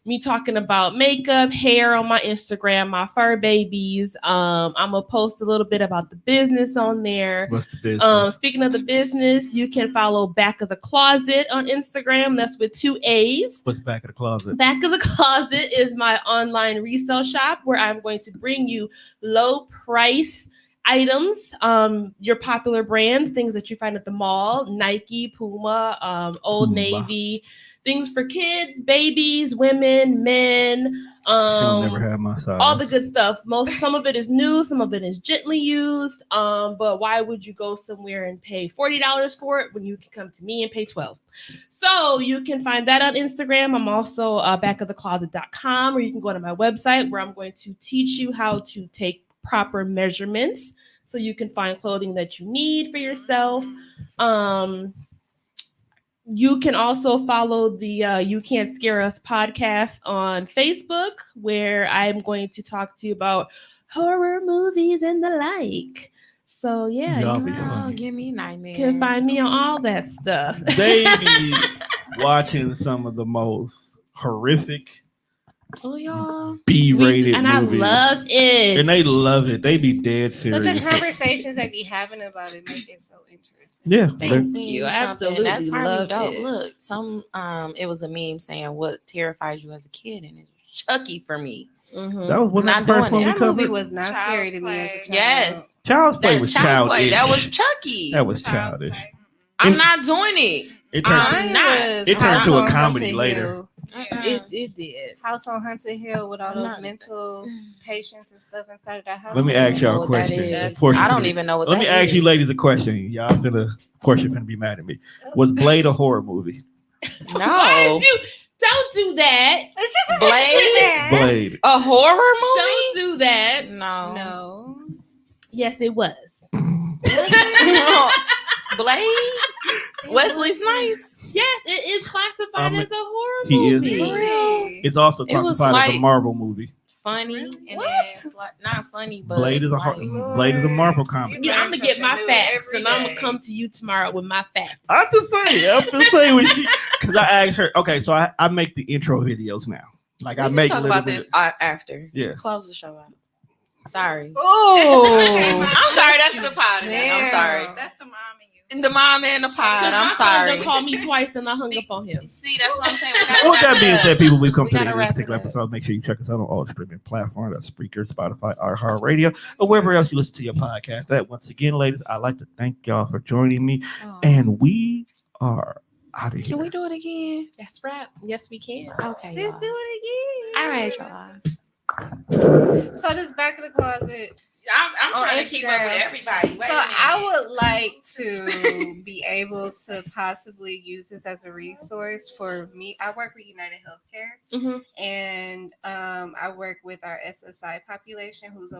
me talking about makeup, hair on my Instagram, my fur babies. I'm gonna post a little bit about the business on there. What's the business? Speaking of the business, you can follow Back of the Closet on Instagram. That's with 2 A's. What's back of the closet? Back of the Closet is my online resale shop where I'm going to bring you low price items, your popular brands, things that you find at the mall, Nike, Puma, Old Puma. Navy, things for kids, babies, women, men, She'll never have my size. all the good stuff. Some of it is new, some of it is gently used. But why would you go somewhere and pay $40 for it when you can come to me and pay $12? So you can find that on Instagram. I'm also backofthecloset.com, or you can go to my website where I'm going to teach you how to take proper measurements so you can find clothing that you need for yourself. You can also follow the You Can't Scare Us podcast on Facebook, where I'm going to talk to you about horror movies and the like. So yeah, Y'all you be funny. give me nightmares. can find me on all that stuff. Baby, watching some of the most horrific Oh, y'all. B-rated and I movies. love it. And they love it. They be dead But the serious. conversations they be having about it make it so interesting. Yeah. Thank they- you. Something. Absolutely That's probably love dope. it. Look, it was a meme saying what terrifies you as a kid, and it's Chucky for me. Mhm. That was one of Not the first doing one it. we That movie covered. was not Child's scary to me as a Play. child. Yes, Child's Play that was Child's Play, childish. that was Chucky. That was Child's childish. Play. I'm not doing it. It turned, I'm not. It turned House to a on comedy Haunted later. Hill. It did. House on Haunted Hill with all I'm those not- mental patients and stuff inside of that house. Let me I don't ask even know y'all a what that question. is. Portia I don't finna- even know what Let that me ask is. you ladies a question. Y'all finna be mad at me. Was Blade a horror movie? No. Don't do that. It's just Blade? Blade. A horror Don't movie? do that. No. No. Yes, it was. Blade? Wesley Snipes? Yes, it is classified as a horror he is. movie. For real? It's also It was classified as a like- Marvel movie. Funny. Really? And What? then it's like, not funny, but Blade is a like, Blade is a Marvel comic. You Yeah, I'm learn gonna get my something new facts, every and I'm gonna day. come to you tomorrow with my facts. I'm just saying when she, because I asked her. Okay, so I make the intro videos now. Like we I can make talk little about this after. Yeah. Close the show out. Sorry. Oh. I'm sorry, that's the pod. I'm Damn. sorry. That's the mom in you. And the mom and the pod. Because I'm my son sorry. done called me twice and I hung up on him. See, that's what I'm saying. With that being said, people, we've come We to the gotta end of wrap this particular it up. episode. Make sure you check us out on all streaming platforms. That's Spreaker, Spotify, iHeartRadio, or wherever else you listen to your podcast at. Once again, ladies, I'd like to thank y'all for joining me. And we are out of here. Can we do it again? That's right. Yes, we can. Okay. Let's y'all. do it again. All right, y'all. So this back of the closet. I'm On trying to keep up with Instagram. everybody. Wait So a minute. I would like to be able to possibly use this as a resource for me. I work with United Healthcare, Mhm. and I work with our SSI population, who's